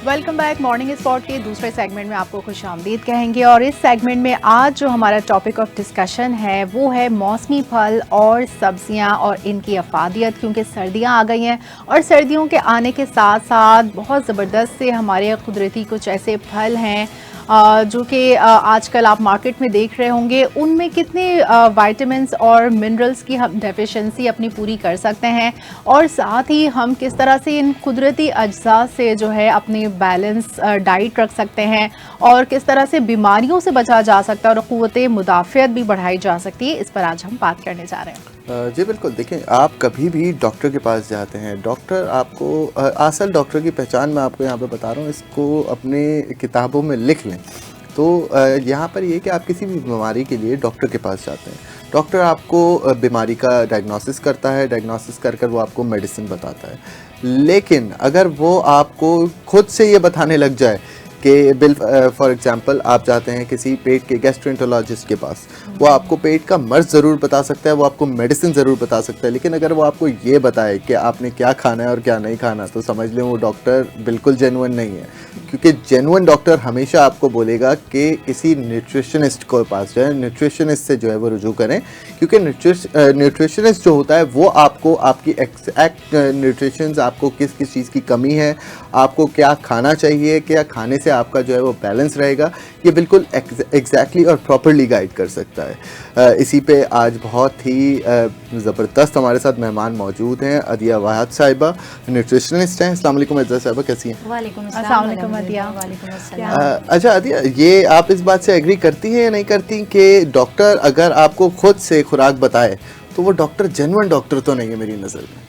Welcome back. Morning spot के दूसरे segment में आपको खुशामदीद कहेंगे और इस सेगमेंट में आज जो हमारा टॉपिक ऑफ डिस्कशन है वो है मौसमी फल और सब्जियां और इनकी अफादियत, क्योंकि सर्दियां आ गई हैं और सर्दियों के आने के साथ साथ बहुत ज़बरदस्त से हमारे कुदरती कुछ ऐसे फल हैं जो कि आजकल आप मार्केट में देख रहे होंगे, उनमें कितने विटामिन्स और मिनरल्स की हम डेफिशिएंसी अपनी पूरी कर सकते हैं और साथ ही हम किस तरह से इन कुदरती अज्जा से जो है अपनी बैलेंस डाइट रख सकते हैं और किस तरह से बीमारियों से बचा जा सकता है और क़ुव्वत मुदाफ़ियत भी बढ़ाई जा सकती है। इस पर आज हम बात करने जा रहे हैं। जी बिल्कुल। देखिए, आप कभी भी डॉक्टर के पास जाते हैं, डॉक्टर आपको असल डॉक्टर की पहचान मैं आपको यहाँ पे बता रहा हूँ, इसको अपने किताबों में लिख लें। तो यहाँ पर ये कि आप किसी भी बीमारी के लिए डॉक्टर के पास जाते हैं, डॉक्टर आपको बीमारी का डायग्नोसिस करता है, डायग्नोसिस कर वो आपको मेडिसिन बताता है। लेकिन अगर वो आपको खुद से ये बताने लग जाए कि फॉर एग्जांपल आप जाते हैं किसी पेट के गैस्ट्रोएंटरोलॉजिस्ट के पास, वो आपको पेट का मर्ज़ ज़रूर बता सकता है, वो आपको मेडिसिन ज़रूर बता सकता है, लेकिन अगर वो आपको ये बताए कि आपने क्या खाना है और क्या नहीं खाना, तो समझ लें वो डॉक्टर बिल्कुल जेन्युइन नहीं है। क्योंकि जेन्युइन डॉक्टर हमेशा आपको बोलेगा कि किसी न्यूट्रिशनिस्ट के पास जाए, न्यूट्रिशनिस्ट से जो है वो रुजू करें, क्योंकि न्यूट्रिशनिस्ट जो होता है वो आपको आपकी एग्जैक्ट न्यूट्रिशंस, आपको किस किस चीज़ की कमी है, आपको क्या खाना चाहिए, क्या खाने से आपका जो है वो बैलेंस रहेगा, ये बिल्कुल एग्जैक्टली और प्रॉपरली गाइड कर सकता है। इसी पे आज बहुत ही ज़बरदस्त हमारे साथ मेहमान मौजूद हैं। अदिया वाहद साहिबा न्यूट्रिशनिस्ट हैं। अस्सलाम वालेकुम अदिया साहिबा, कैसी हैं? वालेकुम अस्सलाम अदिया। अच्छा अदिया, ये आप इस बात से एग्री करती हैं या नहीं करती कि डॉक्टर अगर आपको खुद से खुराक बताए तो वो डॉक्टर जेन्युइन डॉक्टर तो नहीं है मेरी नज़र में?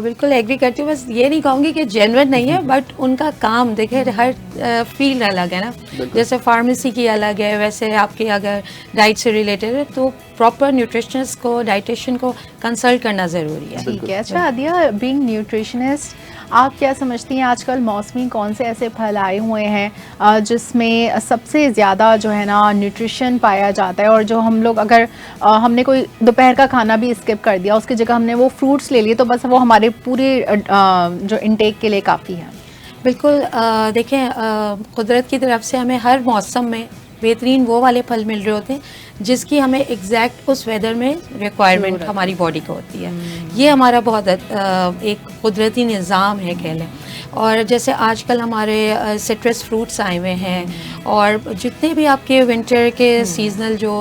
बिल्कुल एग्री करती हूँ। बस ये नहीं कहूँगी कि जेन्युइन नहीं है, बट उनका काम देखिए हर फील्ड अलग है ना। जैसे फार्मेसी की अलग है, वैसे आपके अगर डाइट से रिलेटेड है तो प्रॉपर न्यूट्रिशनिस्ट को, डाइटिशियन को कंसल्ट करना ज़रूरी है। ठीक है। अच्छा अदिया, बीइंग न्यूट्रिशनिस्ट, आप क्या समझती हैं आजकल मौसमी कौन से ऐसे फल आए हुए हैं जिसमें सबसे ज़्यादा जो है ना न्यूट्रिशन पाया जाता है, और जो हम लोग अगर हमने कोई दोपहर का खाना भी स्किप कर दिया, उसकी जगह हमने वो फ्रूट्स ले लिए, तो बस वो हमारे पूरे जो इंटेक के लिए काफ़ी है? बिल्कुल। देखें, कुदरत की तरफ से हमें हर मौसम में बेहतरीन वो वाले फल मिल रहे होते हैं जिसकी हमें एग्जैक्ट उस वेदर में रिक्वायरमेंट हमारी बॉडी को होती है। ये हमारा बहुत एक कुदरती निज़ाम है कह लें। और जैसे आजकल हमारे सिट्रस फ्रूट्स आए हुए हैं, और जितने भी आपके विंटर के सीजनल जो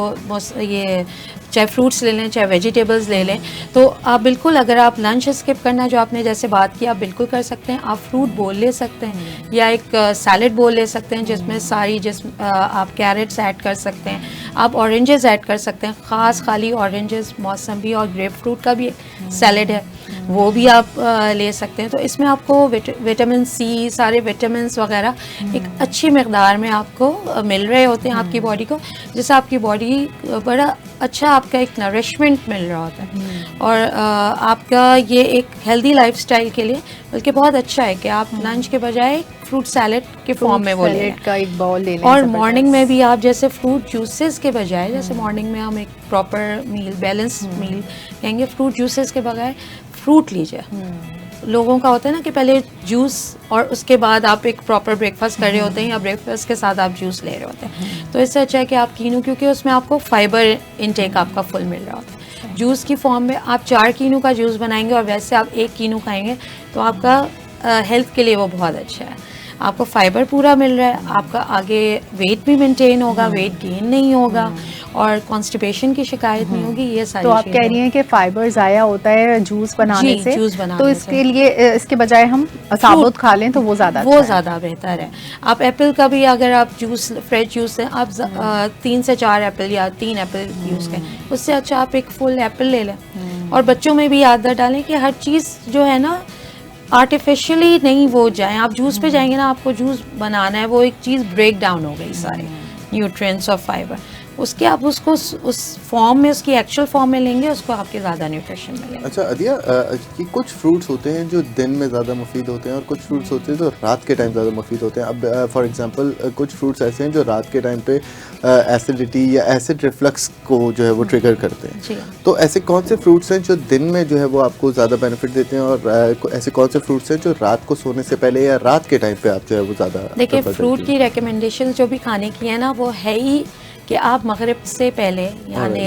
ये चाहे फ्रूट्स ले लें चाहे वेजिटेबल्स ले लें, तो आप बिल्कुल अगर आप लंच स्किप करना जो आपने जैसे बात की आप बिल्कुल कर सकते हैं। आप फ्रूट बोल ले सकते हैं या एक सैलेड बोल ले सकते हैं जिसमें आप कैरेट्स ऐड कर सकते हैं, आप ऑरेंजेस ऐड कर सकते हैं, ख़ास खाली ऑरेंजेस, मौसम्बी और ग्रेप फ्रूट का भी सैलेड है, वो भी आप ले सकते हैं। तो इसमें आपको विटामिन सी, सारे विटामिन्स वगैरह एक अच्छी मकदार में आपको मिल रहे होते हैं आपकी बॉडी को, जिससे आपकी बॉडी बड़ा अच्छा आपका एक नरिशमेंट मिल रहा होता है। और आपका ये एक हेल्दी लाइफस्टाइल के लिए बल्कि बहुत अच्छा है कि आप लंच के बजाय फ्रूट सैलेड के फॉर्म में वो लें, का एक बाउल ले लें। और मॉर्निंग में भी आप जैसे फ्रूट जूसेस के बजाय, जैसे मॉर्निंग में हम एक प्रॉपर मील, बैलेंस मील कहेंगे, फ्रूट जूसेस के बजाय फ्रूट लीजिए। लोगों का होता है ना कि पहले जूस और उसके बाद आप एक प्रॉपर ब्रेकफास्ट कर रहे होते हैं या ब्रेकफास्ट के साथ आप जूस ले रहे होते हैं, तो इससे अच्छा है कि आप कीनू, क्योंकि उसमें आपको फाइबर इनटेक आपका फुल मिल रहा होता है। जूस की फॉर्म में आप 4 कीनू का जूस बनाएंगे और वैसे आप 1 कीनू खाएंगे तो आपका हेल्थ के लिए वो बहुत अच्छा है। आपको फाइबर पूरा मिल रहा है, आपका आगे वेट भी मेंटेन होगा, वेट गेन नहीं होगा और कॉन्स्टिपेशन की शिकायत नहीं होगी। ये सारी तो आप कह रही हैं कि फाइबर ज़ाया होता है जूस बनाने से, जूस बनाने तो इसके लिए इसके बजाय हम साबुत खा लें तो वो ज़्यादा बेहतर है। आप एप्पल का भी अगर आप जूस, फ्रेश जूस है, आप 3 से 4 एप्पल या 3 एप्पल यूज़ करें, उससे अच्छा आप एक फुल एप्पल ले लें। और बच्चों में भी आदत डालें कि हर चीज़ जो है ना आर्टिफिशियली नहीं वो जाए। आप जूस पे जाएंगे ना, आपको जूस बनाना है, वो एक चीज़ ब्रेक डाउन हो गई सारे न्यूट्रिएंट्स और फाइबर। उसके आप उसको उस फॉर्म में, उसकी एक्चुअल फॉर्म में लेंगे, उसको आपके ज़्यादा न्यूट्रिशन मिलेगा। अच्छा अदिया, कि कुछ फ्रूट्स होते हैं जो दिन में ज़्यादा मुफीद होते हैं और कुछ फ्रूट्स होते हैं जो रात के टाइम ज़्यादा मुफीद होते हैं। अब फॉर एग्जांपल कुछ फ्रूट्स ऐसे हैं जो रात के टाइम पे एसिडिटी या एसिड रिफ्लक्स को जो है वो ट्रिगर करते हैं। जी। तो ऐसे कौन से फ्रूट्स हैं जो दिन में जो है वो आपको ज़्यादा बेनिफिट देते हैं, और ऐसे कौन से फ्रूट्स हैं जो रात को सोने से पहले या रात के टाइम पे आप जो है वो ज़्यादा देखिए, prefer फ्रूट करती की रिकमेंडेशन जो भी खाने की है ना, वो है ही कि आप मगरिब से पहले यानी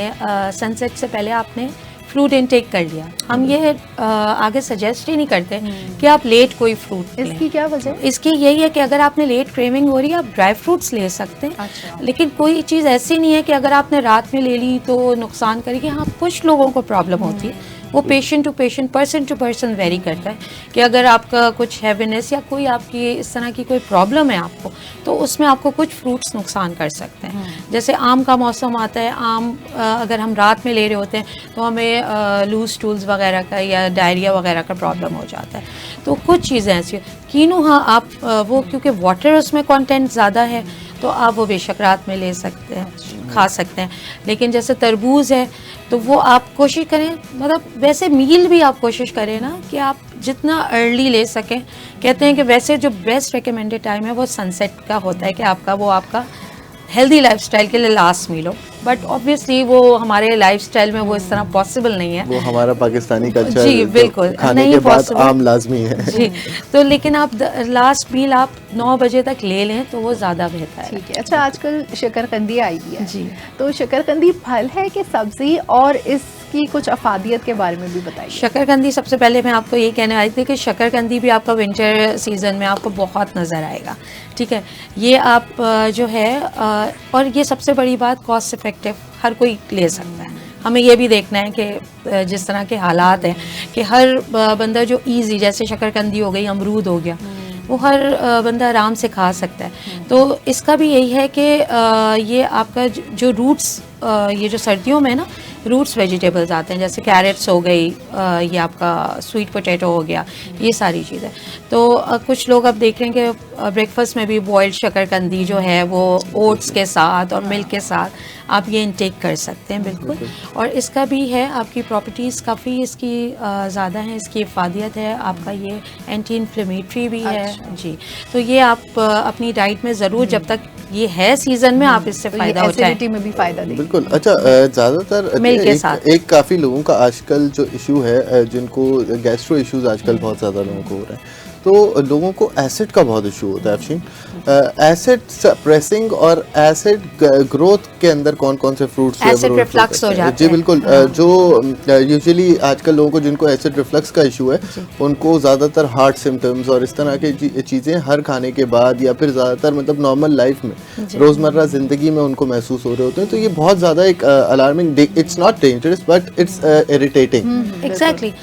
सनसेट से पहले आपने फ्रूट इनटेक कर लिया। हम ये आगे सजेस्ट ही नहीं करते कि आप लेट कोई फ्रूट लें। इसकी क्या वजह है? इसकी यही है कि अगर आपने लेट क्रेविंग हो रही है, आप ड्राई फ्रूट्स ले सकते हैं। अच्छा। लेकिन कोई चीज़ ऐसी नहीं है कि अगर आपने रात में ले ली तो नुकसान करेगी। हाँ, कुछ लोगों को प्रॉब्लम होती है, वो patient to patient, person to person vary करता है कि अगर आपका कुछ हैवीनेस या कोई आपकी इस तरह की कोई प्रॉब्लम है आपको, तो उसमें आपको कुछ फ्रूट्स नुकसान कर सकते हैं। जैसे आम का मौसम आता है, आम अगर हम रात में ले रहे होते हैं तो हमें लूज स्टूल्स वगैरह का या डायरिया वगैरह का प्रॉब्लम हो जाता है। तो कुछ चीज़ें ऐसी, कीनू हाँ आप वो क्योंकि वाटर उसमें कंटेंट ज़्यादा है तो आप वो बेशक रात में ले सकते हैं, खा सकते हैं। लेकिन जैसे तरबूज है तो वो आप कोशिश करें, मतलब वैसे मील भी आप कोशिश करें ना कि आप जितना अर्ली ले सकें। कहते हैं कि वैसे जो बेस्ट रिकमेंडेड टाइम है वो सनसेट का होता है कि आपका हेल्दी लाइफस्टाइल के लिए लास्ट मील हो। बट ऑब्वियसली वो हमारे लाइफस्टाइल में वो इस तरह पॉसिबल नहीं है। वो हमारा पाकिस्तानी कल्चर जी बिल्कुल खाने नहीं के बाद possible। आम लाजमी है। जी, तो लेकिन आप लास्ट मील आप 9 बजे तक ले लें तो वो ज़्यादा बेहतर है। ठीक है। अच्छा, आजकल शकरकंदी आई हुई है, जी। तो शकरकंदी फल है कि सब्जी, और इसकी कुछ अफादियत के बारे में भी बताइए। शकरकंदी, सबसे पहले मैं आपको ये कहने आई थी कि शकरकंदी भी आपका विंटर सीजन में आपको बहुत नज़र आएगा। ठीक है, ये आप जो है और ये सबसे बड़ी बात कॉस्ट इफेक्टिव, हर कोई ले सकता है। हमें ये भी देखना है कि जिस तरह के हालात हैं कि हर बंदा जो इजी, जैसे शकरकंदी हो गई, अमरूद हो गया, वो हर बंदा आराम से खा सकता है। तो इसका भी यही है कि ये आपका जो रूट्स, ये जो सर्दियों में ना रूट्स वेजिटेबल्स आते हैं, जैसे कैरेट्स हो गई, ये आपका स्वीट पोटैटो हो गया, ये सारी चीज़ें। तो कुछ लोग अब देख रहे हैं कि ब्रेकफास्ट में भी बॉइल्ड शकरकंदी जो है वो ओट्स के साथ और मिल्क के साथ आप ये इनटेक कर सकते हैं बिल्कुल। और इसका भी है, आपकी प्रॉपर्टीज़ काफ़ी इसकी ज़्यादा हैं, इसकी इफादियत है, आपका ये एंटी इन्फ्लेमेटरी भी है। जी, तो ये आप अपनी डाइट में ज़रूर, जब तक ये है सीजन में, आप इससे तो फ़ायदा ये उठाएं। एसिडिटी में भी फ़ायदा देगी। बिल्कुल। अच्छा, ज़्यादातर मिल्क के साथ। एक काफ़ी लोगों का आजकल जो इशू है, जिनको गैस्ट्रो इश्यूज आजकल बहुत ज़्यादा लोगों को हो रहे हैं, तो लोगों को एसिड का बहुत इशू होता है। अफशीन, एसिड सप्रेसिंग और एसिड ग्रोथ के अंदर कौन कौन से फ्रूट्स एसिड रिफ्लक्स हो जाता है। जी बिल्कुल। जो यूजुअली आजकल लोगों को जिनको एसिड रिफ्लक्स का इशू है, उनको ज़्यादातर हार्ट सिम्टम्स और इस तरह की चीज़ें हर खाने के बाद या फिर ज़्यादातर मतलब नॉर्मल लाइफ में, रोज़मर्रा ज़िंदगी में उनको महसूस हो रहे होते हैं। तो ये बहुत ज़्यादा एक alarming, it's not dangerous but it's irritating. Exactly.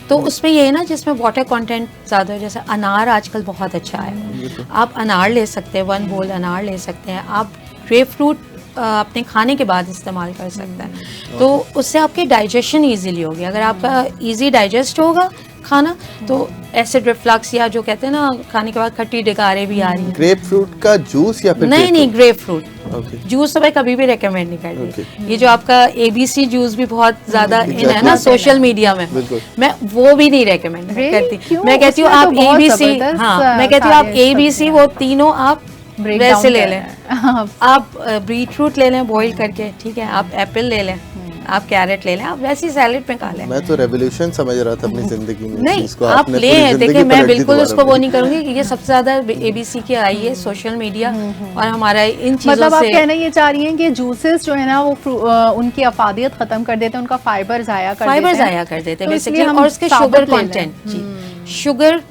तो उसमें ये है ना, जिसमें वाटर कंटेंट ज़्यादा है, जैसे अनार आजकल बहुत अच्छा है, आप अनार ले सकते हैं, 1 बोल अनार ले सकते हैं। आप ग्रेप फ्रूट अपने खाने के बाद इस्तेमाल कर सकते हैं, तो उससे आपके डाइजेशन इजीली होगी। अगर आपका इजी डाइजेस्ट होगा खाना, तो एसिड रिफ्लक्स या जो कहते हैं ना खाने के बाद खट्टी डकारें भी आ रही हैं। ग्रेप फ्रूट का जूस या फिर नहीं, ग्रेप फ्रूट Okay. जूस तो मैं कभी भी रेकमेंड नहीं करती। Okay. ये जो आपका ABC जूस भी बहुत ज्यादा इन है ना सोशल मीडिया में, बिल्कुल। मैं वो भी नहीं रेकमेंड करती। क्यों? मैं कहती हूँ उसमें आप तो बहुत ABC, जबरदस्त, हाँ मैं कहती हूँ आप सारे ABC वो तीनों आप Break वैसे down ले कर लें। रहे हैं। आप बीटरूट ले लें बॉईल करके, ठीक है, आप एप्पल ले लें, आप कैरेट ले लें, आप वैसी सैलेड में खा लें। मैं तो रेवोल्यूशन समझ रहा था अपनी जिंदगी में। नहीं, इसको आप आपने ले, पूरी जिंदगी देखिए मैं पलट दी बिल्कुल दोबारा उसको वो मेरी। नहीं करूंगी कि ये सबसे ज्यादा ABC की आई है सोशल मीडिया और हमारा इन चीजों मतलब आप से। कहना ये चाह रही हैं कि जूसेस जो है ना वो उनकी अफादियत खत्म कर देते हैं, उनका फाइबर जाया कर फाइबर देते हैं। जाया कर देते हैं तो बेसिकली, इसलिए हम और उसके साबुत शुगर ले लें। कंटेंट। जी, शुगर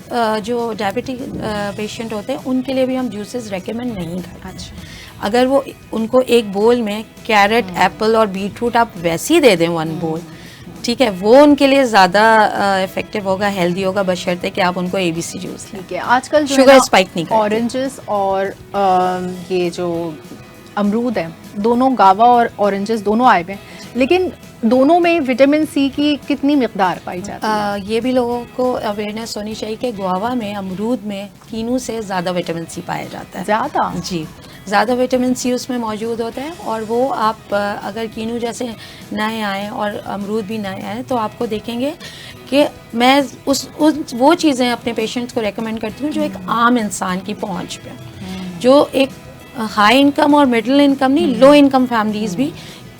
जो डायबिटिक पेशेंट होते हैं उनके लिए भी हम जूसेस रेकमेंड नहीं करते। अच्छा, अगर वो उनको एक बोल में कैरेट, एप्पल और बीटरूट आप वैसे ही दे दें 1 बोल, ठीक है, वो उनके लिए ज़्यादा इफेक्टिव होगा, हेल्दी होगा, बशर्ते कि आप उनको ABC जूस दें। ठीक है। आजकल जो शुगर है स्पाइक नहीं करती। ऑरेंजेस और ये जो अमरूद है, दोनों गावा और ऑरेंजेस दोनों आए हुए हैं, लेकिन दोनों में विटामिन C की कितनी मिकदार पाई जाती है? ये भी लोगों को अवेयरनेस होनी चाहिए कि गुआवा में, अमरूद में कीनू से ज़्यादा विटामिन C पाया जाता है। ज़्यादा? जी, ज़्यादा विटामिन सी उसमें मौजूद होता है। और वो आप अगर कीनू जैसे नए आए और अमरूद भी नए आए तो आपको देखेंगे कि मैं वो चीज़ें अपने पेशेंट्स को रेकमेंड करती हूँ जो एक आम इंसान की पहुँच पे, जो एक हाई इनकम और मिडिल इनकम नहीं, लो इनकम फैमिलीज़ भी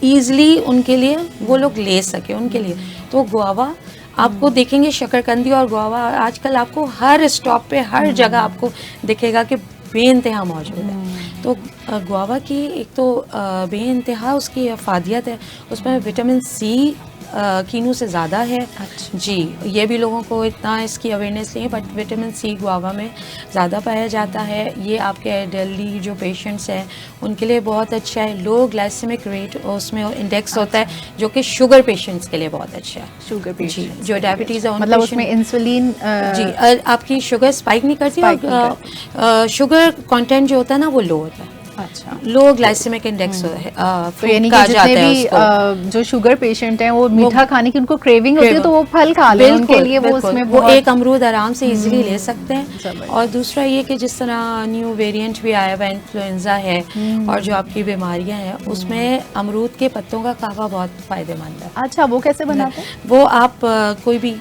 ईज़िली उनके लिए वो लोग ले सके उनके लिए। तो गुआवा आपको देखेंगे, शकरकंदी और गुआवा आजकल आपको हर स्टॉप पे हर जगह आपको दिखेगा कि बेइंतहा मौजूद है। तो गुआवा की एक तो बेइंतहा उसकी अफादियत है, उसमें विटामिन सी कीनू से ज़्यादा है। अच्छा। जी, ये भी लोगों को इतना इसकी अवेयरनेस नहीं है, बट विटामिन सी गुआवा में ज़्यादा पाया जाता है। ये आपके एल्डरली जो पेशेंट्स हैं उनके लिए बहुत अच्छा है। लो ग्लाइसेमिक रेट उसमें इंडेक्स होता है, जो कि शुगर पेशेंट्स के लिए बहुत अच्छा है। शुगर जी, पेशेंट जो डायबिटीज़ है उन मतलब patient- उसमें इंसुलिन जी, आपकी शुगर स्पाइक नहीं करती Spike नहीं और शुगर कंटेंट जो होता है ना वो लो होता है, अच्छा। लो ग्लाइसेमिक इंडेक्स तो है, यानी कि कहा जितने जाता है भी उसको। जो शुगर पेशेंट हैं वो मीठा खाने की उनको क्रेविंग होती है तो वो फल खा लें, उनके लिए वो बिल्कुल, उसमें वो बहुत एक अमरूद आराम से इजीली ले सकते हैं। जबरदस्त। और दूसरा ये कि जिस तरह न्यू वेरिएंट भी आया हुआ इन्फ्लुएंजा है और जो आपकी बीमारियां हैं उसमें अमरूद के पत्तों का कहवा बहुत फ़ायदेमंद है। अच्छा, वो कैसे बनाते हैं? वो आप कोई भी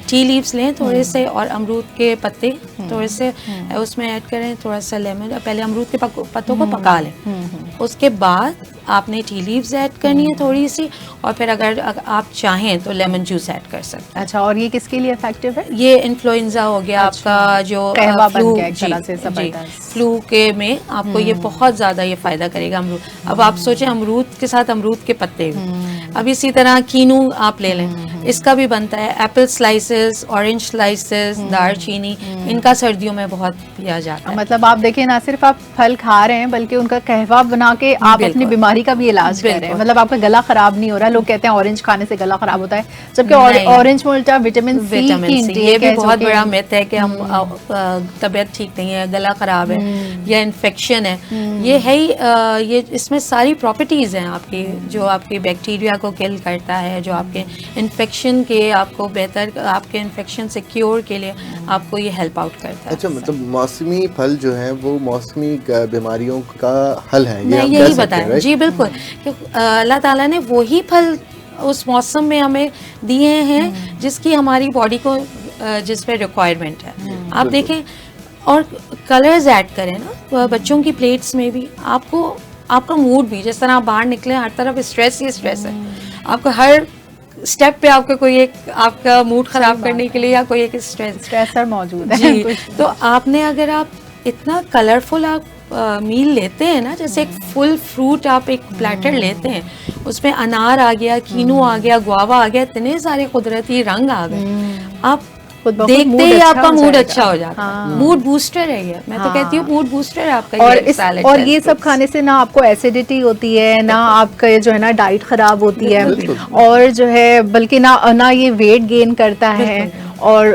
टी लीव्स लें थोड़े से और अमरूद के पत्ते थोड़े से उसमें ऐड करें, थोड़ा सा लेमन, पहले अमरूद के पत्तों को पका लें, उसके बाद आपने टी लीव्स ऐड करनी है थोड़ी सी, और फिर अगर आप चाहें तो लेमन जूस ऐड कर सकते हैं। अच्छा, और ये किसके लिए इफेक्टिव है? ये इन्फ्लुएंजा हो गया अच्छा, आपका जो कहवा बन फ्लू, गया एक तरह से जी, जबरदस्त। फ्लू के में आपको ये बहुत ज़्यादा ये फ़ायदा करेगा अमरूद। अब आप सोचें अमरूद के साथ अमरूद के पत्ते भी। अब इसी तरह कीनू आप ले लें, इसका भी बनता है, एप्पल स्लाइसेस, ऑरेंज स्लाइसेस, दालचीनी, इनका सर्दियों में बहुत पिया जाता है। मतलब आप देखिए, ना सिर्फ आप फल खा रहे हैं बल्कि उनका कहवा बना के आप अपनी बिल्कुल। बीमारी का भी इलाज कर रहे हैं। बिल्कुल। मतलब आपका गला खराब नहीं हो रहा। लोग कहते हैं ऑरेंज खाने से गला खराब होता है, जबकि नहीं। ऑरेंज में उल्टा विटामिन सी की विटामिन सी, इंटेक ये भी है, जो बहुत कि- बड़ा मिथ है कि हम तबीयत ठीक नहीं है, गला खराब है या इन्फेक्शन है। ये है ही ये इसमें सारी प्रॉपर्टीज़ हैं आपकी, जो आपकी बैक्टीरिया को किल करता है, जो आपके इन्फेक्शन के आपको बेहतर, आपके इन्फेक्शन से क्योर के लिए आपको ये हेल्प आउट करता है। अच्छा, मतलब मौसमी फल जो है वो मौसमी बीमारियों का हल है, ये मैं हम कह यही सकते हैं, बताया, राइट? जी बिल्कुल, कि अल्लाह ताला ने वही फल उस मौसम में हमें दिए हैं जिसकी हमारी बॉडी को जिस पे रिक्वायरमेंट है। आप देखें, और कलर्स ऐड करें ना बच्चों की प्लेट्स में भी, आपको आपका मूड भी, जिस तरह आप बाहर निकले हर तरफ स्ट्रेस ही स्ट्रेस है, आपको हर स्टेप पे आपका कोई एक आपका मूड खराब करने के लिए या कोई एक स्ट्रेसर मौजूद है। जी, कुछ तो आपने अगर आप इतना कलरफुल आप मील लेते हैं ना, जैसे एक फुल फ्रूट आप एक प्लेटर लेते हैं, उसमें अनार आ गया, कीनू आ गया, गुआवा आ गया, इतने सारे कुदरती रंग आ गए, आप खुद ब खुद देखते मूड ही अच्छा आपका हो मूड जाएगा। अच्छा हो जाता है। हाँ। मूड बूस्टर है ये, मैं तो हाँ। कहती हूँ मूड बूस्टर है आपका और ये salad और है। ये सब खाने से ना आपको एसिडिटी होती है, ना आपका ये जो है ना डाइट खराब होती है, बिल्कुल। और जो है बल्कि ना ये वेट गेन करता है, और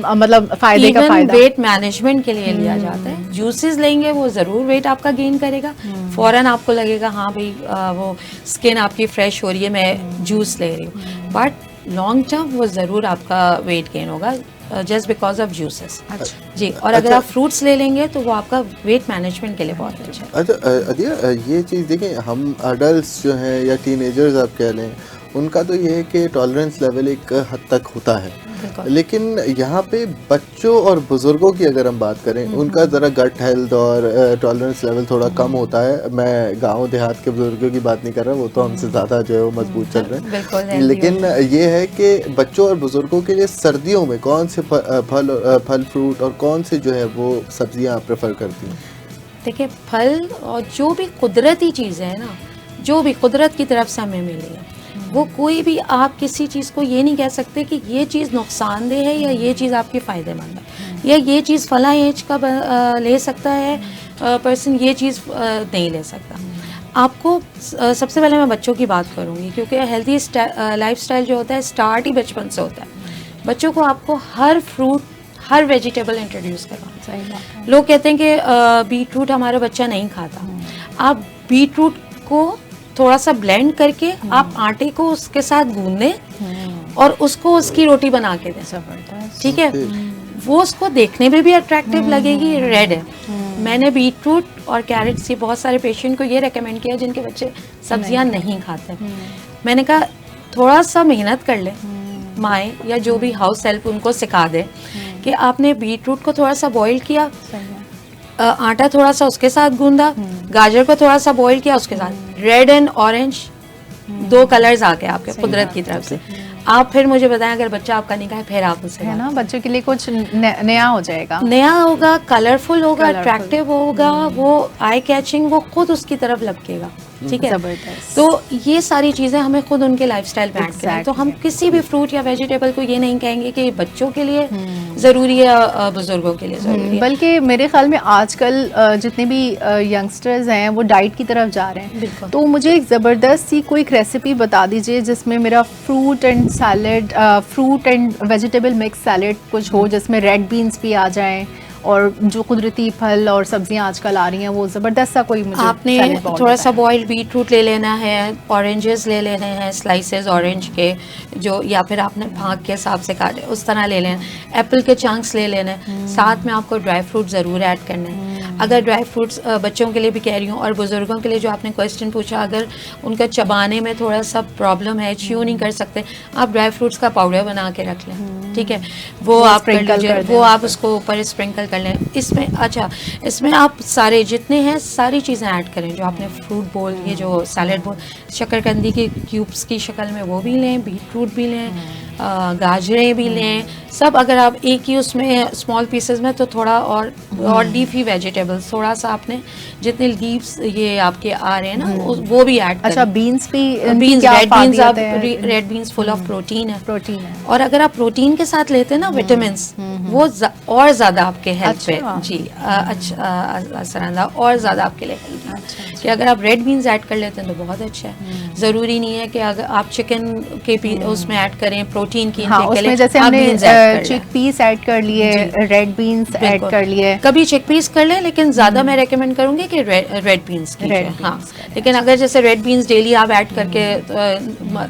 मतलब फायदे का इवन फायदा। वेट मैनेजमेंट के लिए लिया जाता है। जूसेस लेंगे वो ज़रूर वेट आपका गेन करेगा, फौरन आपको लगेगा हाँ भाई वो स्किन आपकी फ्रेश हो रही है, मैं जूस ले रही हूँ, बट लॉन्ग टर्म वो ज़रूर आपका वेट गेन होगा जस्ट बिकॉज ऑफ जूसेस। जी, और अगर अच्छा। आप फ्रूट्स ले लेंगे तो वो आपका वेट मैनेजमेंट के लिए बहुत अच्छा है। अच्छा अदिया, ये चीज़ देखें, हम अडल्ट जो हैं या टीनेजर्स आप कह लें, उनका तो ये है कि टॉलरेंस लेवल एक हद तक होता है, लेकिन यहाँ पे बच्चों और बुज़ुर्गों की अगर हम बात करें, उनका ज़रा गट हेल्थ और टॉलरेंस लेवल थोड़ा कम होता है। मैं गांव देहात के बुज़ुर्गों की बात नहीं कर रहा, वो तो हमसे ज़्यादा जो है वो मजबूत चल रहे बिल्कुल, हैं, लेकिन ये है कि बच्चों और बुज़ुर्गों के लिए सर्दियों में कौन से फल फ्रूट और कौन से जो है वो सब्जियाँ आप प्रेफर करती हैं? देखिए, फल और जो भी कुदरती चीज़ें हैं ना, जो भी कुदरत की तरफ से हमें मिली है, वो कोई भी आप किसी चीज़ को ये नहीं कह सकते कि ये चीज़ नुकसानदेह है या ये चीज़ आपकी फ़ायदेमंद है, या ये चीज़ फला एज का ले सकता है पर्सन, ये चीज़ नहीं ले सकता। आपको सबसे पहले मैं बच्चों की बात करूँगी, क्योंकि हेल्दी लाइफस्टाइल जो होता है स्टार्ट ही बचपन से होता है। बच्चों को आपको हर फ्रूट, हर वेजिटेबल इंट्रोड्यूस करवाना। सही बात है। लोग कहते हैं कि बीटरूट हमारा बच्चा नहीं खाता। आप बीटरूट को थोड़ा सा ब्लेंड करके आप आटे को उसके साथ गूंद दें और उसको उसकी रोटी बना के दें, जबरदस्त। ठीक है, वो उसको देखने में भी अट्रैक्टिव लगेगी, रेड है। मैंने बीटरूट और कैरेट से बहुत सारे पेशेंट को ये रेकमेंड किया जिनके बच्चे सब्जियां नहीं खाते। मैंने कहा थोड़ा सा मेहनत कर ले, माएँ या जो भी हाउस हेल्प उनको सिखा दे कि आपने बीटरूट को थोड़ा सा बॉईल किया, आटा थोड़ा सा उसके साथ गूंदा, गाजर को थोड़ा सा बॉईल किया, उसके साथ रेड एंड ऑरेंज 2 कलर्स आ गए आपके कुदरत की तरफ से। आप फिर मुझे बताएं अगर बच्चा आपका नहीं खाए फिर आप उसे है ना, बच्चों के लिए कुछ नया हो जाएगा, नया होगा, कलरफुल होगा, अट्रैक्टिव होगा, वो आई कैचिंग, वो खुद उसकी तरफ लपकेगा, ठीक है। जबरदस्त। तो ये सारी चीज़ें हमें खुद उनके लाइफस्टाइल में ऐड करें। तो हम किसी भी फ्रूट या वेजिटेबल को ये नहीं कहेंगे कि बच्चों के लिए ज़रूरी है, बुजुर्गों के लिए ज़रूरी है। बल्कि मेरे ख्याल में आजकल जितने भी यंगस्टर्स हैं वो डाइट की तरफ जा रहे हैं। बिल्कुल। तो मुझे एक ज़बरदस्त सी कोई रेसिपी बता दीजिए जिसमें मेरा fruit and salad, fruit and vegetable mix salad कुछ हो, जिसमें रेड बीन्स भी आ जाएं और जो कुदरती फल और सब्जियां आजकल आ रही हैं वो ज़बरदस्त सा कोई मुझे आपने सैलेड बाउल थोड़ा सा बताएं। बॉइल्ड बीटरूट ले लेना है, ऑरेंजेस ले लेने हैं, स्लाइसेस ऑरेंज के जो, या फिर आपने भाग के हिसाब से काटे उस तरह ले लेना, एप्पल के चंक्स ले लेने हैं, साथ में आपको ड्राई फ्रूट ज़रूर ऐड करने हैं। अगर ड्राई फ्रूट्स बच्चों के लिए भी कह रही हूँ और बुज़ुर्गों के लिए जो आपने क्वेश्चन पूछा, अगर उनका चबाने में थोड़ा सा प्रॉब्लम है, च्यू नहीं कर सकते, आप ड्राई फ्रूट्स का पाउडर बना के रख लें, ठीक है, वो आप कर लीजिए, वो आप उसको ऊपर स्प्रिंकल कर लें। इसमें अच्छा, इसमें आप सारे जितने हैं सारी चीज़ें ऐड करें जो आपने फ्रूट बोल, ये जो सैलेड बोल, शकरकंदी के क्यूब्स की शक्ल में वो भी लें, बीटरूट भी लें, गाजरें भी लें, सब अगर आप एक ही उसमें स्मॉल पीसेस में तो थोड़ा और लीफी वेजिटेबल्स थोड़ा सा आपने जितने लीव्स ये आपके आ रहे हैं ना वो भी ऐड करें। अच्छा, बीन्स भी, बीन्स, क्या रेड बीन्स, आप फायदे हैं? Red beans full of protein है, प्रोटीन है। और अगर आप प्रोटीन के साथ लेते हैं ना विटामिन्स, वो और ज़्यादा आपके हेल्थ पे जी अच्छा असराना और ज़्यादा आपके लिए हेल्थ है कि अगर आप रेड बीन्स ऐड कर लेते हैं तो बहुत अच्छा है। ज़रूरी नहीं है कि अगर आप चिकन के उसमें ऐड करें प्रोटीन की हाँ, intake के उसमें लिए, जैसे आप हमने beans add कर लें। चिक पीस ऐड कर लिए, रेड बीन्स ऐड बिल्कुल। कर लिए, कभी चिक पीस कर लें, लेकिन ज़्यादा मैं रेकमेंड करूँगी कि रेड बीन्स कीजिए। Red beans हाँ, करें। लेकिन अगर जैसे रेड बीन्स डेली आप ऐड करके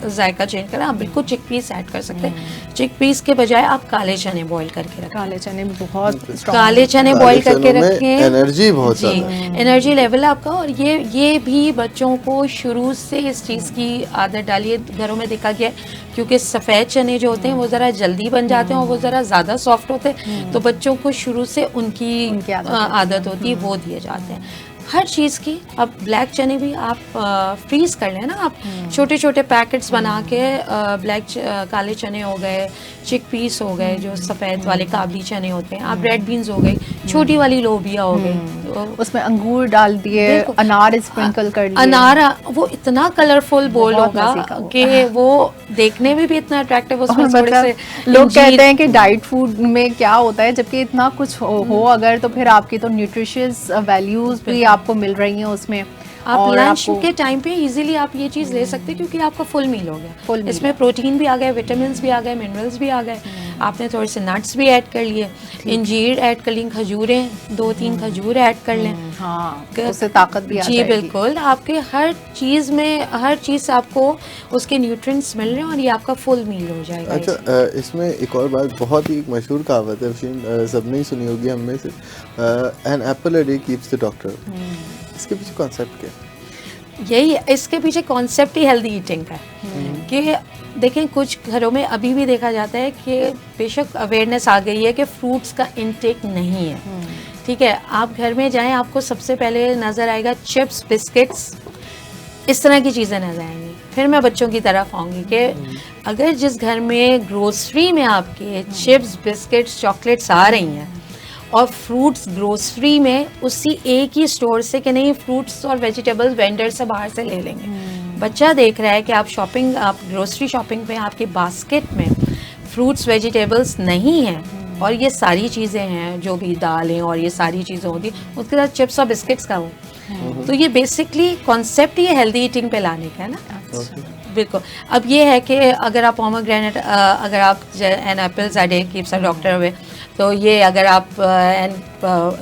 जायका चेंज करें, आप बिल्कुल चिक पीस ऐड कर सकते हैं। चिक पीस के बजाय आप काले चने बॉईल करके रखें, काले चने भी बहुत strong काले चने बॉईल करके चनों में रखें, एनर्जी बहुत जी, ज़्यादा है। एनर्जी लेवल आपका। और ये भी बच्चों को शुरू से इस चीज़ की आदत डालिए, घरों में देखा गया है, क्योंकि सफ़ेद चने जो होते हैं वो ज़रा जल्दी बन जाते हैं और वो ज़रा ज़्यादा सॉफ्ट होते हैं, तो बच्चों को शुरू से उनकी आदत होती है, वो दिए जाते हैं हर चीज़ की। अब ब्लैक चने भी आप फ्रीज कर लें ना, आप छोटे छोटे पैकेट्स बना के, काले चने हो गए, चिक पीस हो गए जो सफ़ेद वाले काबली चने होते हैं, आप रेड बीन्स हो गई, छोटी वाली लोबिया हो गई, तो उसमें अंगूर डाल दिए, अनार स्प्रिंकल कर लिए, अनार वो इतना कलरफुल बोल बहुत होगा मज़े का कि वो देखने में भी इतना अट्रैक्टिव, उसमें और थोड़े से मतलब लोग कहते हैं कि डाइट फूड में क्या होता है, जबकि इतना कुछ हो अगर, तो फिर आपकी तो न्यूट्रिशियस वैल्यूज भी आपको मिल रही हैं उसमें। आप और लंच आपको के टाइम पे इजीली आप ये चीज़ ले सकते हैं क्योंकि आपका फुल मील हो Full गया, meal इसमें प्रोटीन भी आ गए, विटामिन्स भी आ गए, मिनरल्स भी आ गए, आपने थोड़े से नट्स भी ऐड कर लिए, इंजीर ऐड कर ली, खजूरें 2-3 खजूर ऐड कर लें, हाँ, उससे ताकत भी आ जी जाएगी। बिल्कुल, आपके हर चीज़ में हर चीज़ आपको उसके न्यूट्रिएंट्स मिल रहे हैं और ये आपका फुल मील हो जाएगा। अच्छा, इसमें एक और बात, बहुत ही मशहूर कहावत है, सबने ही सुनी होगी हम में से, an apple a day keeps the doctor. इसके पीछे कॉन्सेप्ट क्या है? यही, इसके पीछे कॉन्सेप्ट ही हेल्दी ईटिंग का है कि देखें कुछ घरों में अभी भी देखा जाता है कि बेशक अवेयरनेस आ गई है कि फ्रूट्स का इंटेक नहीं है, ठीक है, आप घर में जाएं आपको सबसे पहले नज़र आएगा चिप्स, बिस्किट्स, इस तरह की चीज़ें नजर आएंगी। फिर मैं बच्चों की तरफ आऊँगी कि अगर जिस घर में ग्रोसरी में आपके चिप्स, बिस्किट्स, चॉकलेट्स आ रही हैं और फ्रूट्स ग्रोसरी में उसी एक ही स्टोर से, कि नहीं फ्रूट्स और वेजिटेबल्स वेंडर से बाहर से ले लेंगे, बच्चा देख रहा है कि आप ग्रोसरी शॉपिंग पे आपके बास्केट में फ्रूट्स वेजिटेबल्स नहीं हैं और ये सारी चीज़ें हैं जो भी दालें और ये सारी चीज़ें होती हैं, उसके साथ चिप्स और बिस्किट्स का हो, तो ये बेसिकली कॉन्सेप्ट ये हेल्दी ईटिंग पे लाने का है ना। बिल्कुल। अब ये है कि अगर आप पोमोग्रेनेट, अगर आप an apples a day keeps a doctor away, तो ये अगर आप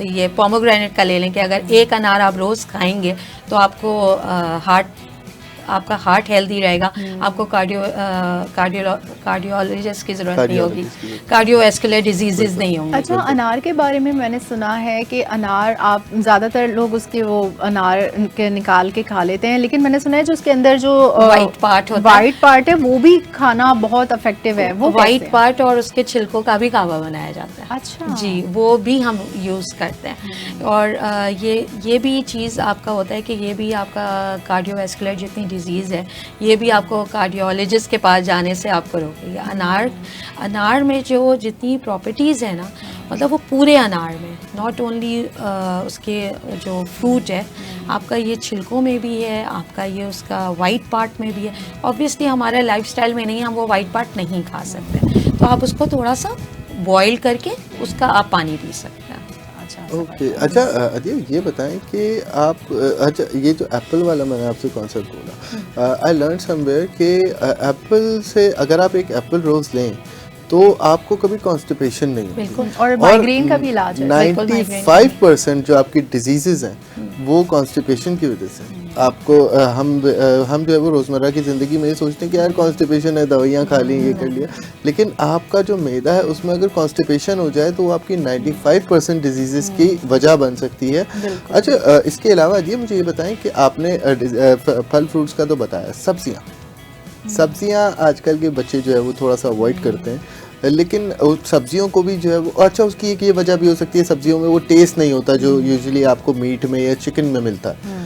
ये पोमोग्रेनेट का ले लें कि अगर एक अनार आप रोज़ खाएंगे तो आपको हार्ट आपका हार्ट हेल्दी रहेगा, आपको कार्डियोलॉजिस्ट की ज़रूरत नहीं होगी, कार्डियोवैस्कुलर डिजीजेज नहीं होंगे। अच्छा, अनार के बारे में मैंने सुना है कि अनार आप ज़्यादातर लोग उसके वो अनार के निकाल के खा लेते हैं, लेकिन मैंने सुना है जो उसके अंदर जो वाइट पार्ट होता है, वाइट पार्ट है वो भी खाना बहुत इफेक्टिव है। वो वाइट पार्ट और उसके छिलकों का भी कावा बनाया जाता है। अच्छा जी, वो भी हम यूज़ करते हैं। और ये भी चीज़ आपका होता है कि ये भी आपका कार्डियोवैस्कुलर जितनी डिजीज़ है ये भी आपको कार्डियोलॉजिस्ट के पास जाने से आपको रोकेगी। अनार में जो जितनी प्रॉपर्टीज़ है ना, मतलब वो पूरे अनार में, नॉट ओनली उसके जो फ्रूट है, आपका ये छिलकों में भी है, आपका ये उसका वाइट पार्ट में भी है। ऑब्वियसली हमारे लाइफस्टाइल में नहीं, हम वो वाइट पार्ट नहीं खा सकते, तो आप उसको थोड़ा सा बॉईल करके उसका आप पानी पी सकते हैं। ओके अच्छा अदिया, ये बताएं कि आप अच्छा ये जो एप्पल वाला मैंने आपसे कॉन्सेप्ट बोला, आई लर्न समवेयर कि एप्पल से अगर आप एक एप्पल रोज लें तो आपको कभी कॉन्स्टिपेशन नहीं होगी। बिल्कुल। और माइग्रेन का भी इलाज है। 95% जो आपकी डिजीजेज हैं वो कॉन्स्टिपेशन की वजह से आपको हम जो है वो रोज़मर्रा की ज़िंदगी में ये सोचते हैं कि यार कॉन्स्टिपेशन है, दवाइयाँ खा ली, ये कर लिया, लेकिन आपका जो मैदा है उसमें अगर कॉन्स्टिपेशन हो जाए तो वो आपकी 95% डिजीज़ की वजह बन सकती है। अच्छा इसके अलावा ये मुझे ये बताएं कि आपने फल फ्रूट्स का तो बताया, सब्जियाँ आजकल के बच्चे जो है वो थोड़ा सा अवॉइड करते हैं, लेकिन सब्जियों को भी जो है वो, अच्छा उसकी एक ये वजह भी हो सकती है, सब्जियों में वो टेस्ट नहीं होता जो यूजुअली आपको मीट में या चिकन में मिलता है।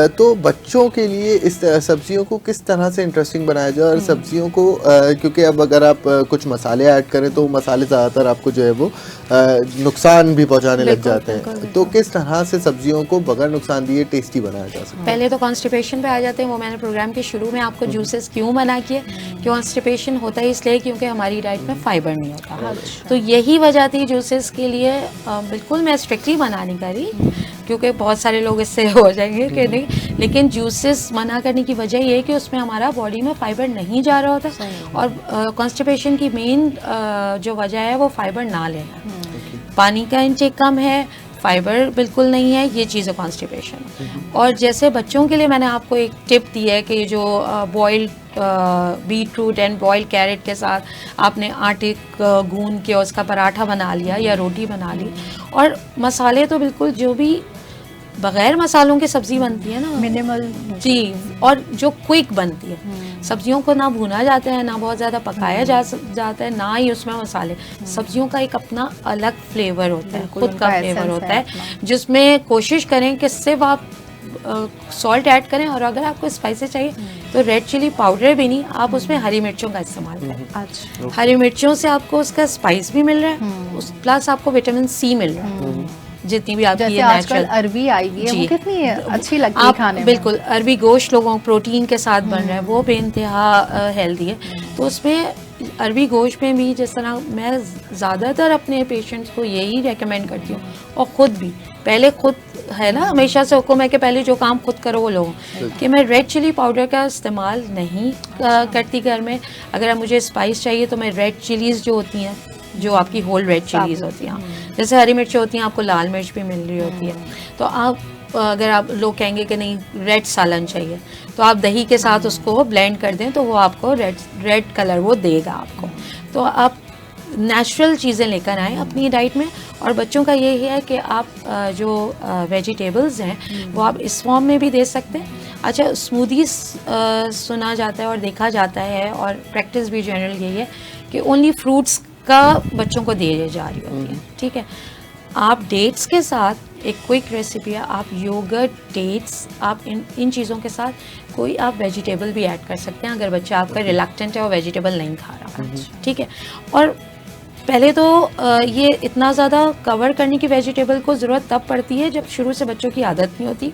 तो बच्चों के लिए इस सब्जियों को किस तरह से इंटरेस्टिंग बनाया जाए, और सब्जियों को क्योंकि अब अगर आप कुछ मसाले ऐड करें तो मसाले ज़्यादातर आपको जो है वो नुकसान भी पहुंचाने लग जाते हैं, तो किस तरह से सब्जियों को बगैर नुकसान दिए टेस्टी बनाया जा सकता है? पहले तो कॉन्स्टिपेशन पे आ जाते हैं। वो मैंने प्रोग्राम के शुरू में आपको जूसेस क्यों मना किए, कॉन्स्टिपेशन होता है इसलिए क्योंकि हमारी डाइट में फाइबर नहीं होता। तो यही वजह थी जूसेस के लिए। बिल्कुल मैं स्ट्रिक्टली मना नहीं कर रही, क्योंकि बहुत सारे लोग इससे हो जाएंगे कि नहीं, लेकिन जूसेस मना करने की वजह ये है कि उसमें हमारा बॉडी में फाइबर नहीं जा रहा होता, और कॉन्स्टिपेशन की मेन जो वजह है वो फाइबर ना लेना। पानी का इंटेक कम है, फाइबर बिल्कुल नहीं है, ये चीज़ है कॉन्स्टिपेशन। और जैसे बच्चों के लिए मैंने आपको एक टिप दी है कि जो boiled beet root and boiled carrot के साथ आपने आटे गूंद के उसका पराठा बना लिया या रोटी बना ली, और मसाले तो बिल्कुल जो भी बगैर मसालों की सब्जी बनती है ना, मिनिमल जी, और जो क्विक बनती है, सब्जियों को ना भुना जाता है, ना बहुत ज़्यादा पकाया जाता है, ना ही उसमें मसाले। सब्जियों का एक अपना अलग फ्लेवर होता है, खुद का फ्लेवर होता है, जिसमें कोशिश करें कि सिर्फ आप सॉल्ट ऐड करें, और अगर आपको स्पाइसी चाहिए तो रेड चिली पाउडर भी नहीं, आप उसमें हरी मिर्चों का इस्तेमाल करें। अच्छा, हरी मिर्चों से आपको उसका स्पाइस भी मिल रहा है, प्लस आपको विटामिन सी मिल रहा है, जितनी भी आपकी जैसे आजकल अरबी आई हुई है, वो कितनी अच्छी लगती है खाने में। बिल्कुल, अरबी गोश्त लोगों को प्रोटीन के साथ बन रहा है, वो बेइंतहा हेल्दी है। तो उसमें अरबी गोश्त में भी, जिस तरह मैं ज़्यादातर अपने पेशेंट्स को यही रेकमेंड करती हूँ, और ख़ुद भी पहले खुद है ना, हमेशा से हुक्म है कि पहले जो काम खुद करो वो लोगों, कि मैं रेड चिली पाउडर का इस्तेमाल नहीं करती घर में। अगर मुझे स्पाइस चाहिए तो मैं रेड चिलीज़ जो होती हैं, जो आपकी होल रेड चिलीज़ होती हैं, जैसे हरी मिर्च होती हैं, आपको लाल मिर्च भी मिल रही होती है, तो आप अगर आप लोग कहेंगे कि नहीं रेड सालन चाहिए, तो आप दही के साथ उसको ब्लेंड कर दें तो वो आपको रेड कलर वो देगा आपको। तो आप नेचुरल चीज़ें लेकर आएँ अपनी डाइट में। और बच्चों का ये है कि आप जो वेजिटेबल्स हैं वो आप इस फॉर्म में भी दे सकते हैं। अच्छा, स्मूदीज़ सुना जाता है और देखा जाता है, और प्रैक्टिस भी जनरल यही है कि ओनली फ्रूट्स का बच्चों को दी जा रही होती है। ठीक है, आप डेट्स के साथ एक क्विक रेसिपी है, आप योगर्ट, डेट्स, आप इन चीज़ों के साथ कोई आप वेजिटेबल भी ऐड कर सकते हैं अगर बच्चा आपका रिलक्टेंट है और वेजिटेबल नहीं खा रहा है। ठीक है, और पहले तो ये इतना ज़्यादा कवर करने की वेजिटेबल को ज़रूरत तब पड़ती है जब शुरू से बच्चों की आदत नहीं होती।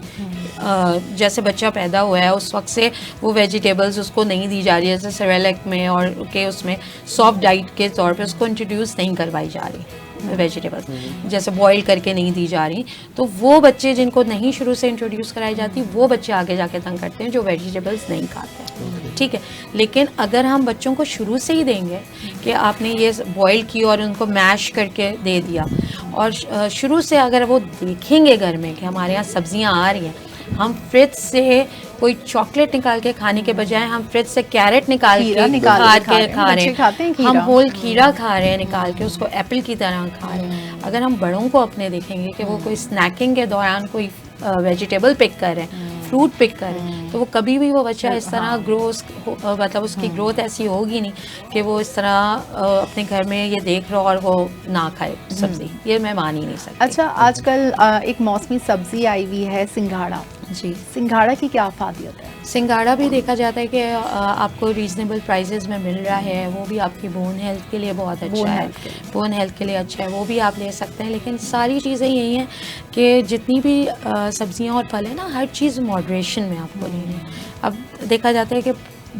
जैसे बच्चा पैदा हुआ है उस वक्त से वो वेजिटेबल्स उसको नहीं दी जा रही है, जैसे सेरेलैक में और के उसमें सॉफ्ट डाइट के तौर पे उसको इंट्रोड्यूस नहीं करवाई जा रही वेजिटेबल्स, जैसे बॉईल करके नहीं दी जा रही। तो वो बच्चे जिनको नहीं शुरू से इंट्रोड्यूस कराई जाती, वो बच्चे आगे जाके तंग करते हैं जो वेजिटेबल्स नहीं खाते हैं। ठीक है, लेकिन अगर हम बच्चों को शुरू से ही देंगे कि आपने ये बॉईल की और उनको मैश करके दे दिया, और शुरू से अगर वो देखेंगे घर में कि हमारे यहाँ सब्जियाँ आ रही हैं, हम फ्रिज से कोई चॉकलेट निकाल के खाने के बजाय हम फ्रिज से कैरेट निकाल के खा रहे हैं, हम होल खीरा खा रहे हैं निकाल के, उसको एप्पल की तरह खा रहे हैं। अगर हम बड़ों को अपने देखेंगे कि वो कोई स्नैकिंग के दौरान कोई वेजिटेबल पिक कर रहे हैं, फ्रूट पिक कर रहे हैं, तो वो कभी भी वो बच्चा इस तरह मतलब उसकी ग्रोथ ऐसी होगी नहीं कि वो इस तरह अपने घर में ये देख रहा और वो ना खाए सब्जी। ये मैं मान ही नहीं सकती। अच्छा, आजकल एक मौसमी सब्जी आई हुई है सिंघाड़ा। जी, सिंघाड़ा की क्या अफादियत है? सिंघाड़ा भी देखा जाता है कि आपको रीजनेबल प्राइसेस में मिल रहा है, वो भी आपकी बोन हेल्थ के लिए बहुत अच्छा है, बोन हेल्थ के लिए अच्छा है, वो भी आप ले सकते हैं। लेकिन सारी चीज़ें यही हैं कि जितनी भी सब्जियां और फल है ना, हर चीज़ मॉडरेशन में आपको लेनी है। अब देखा जाता है कि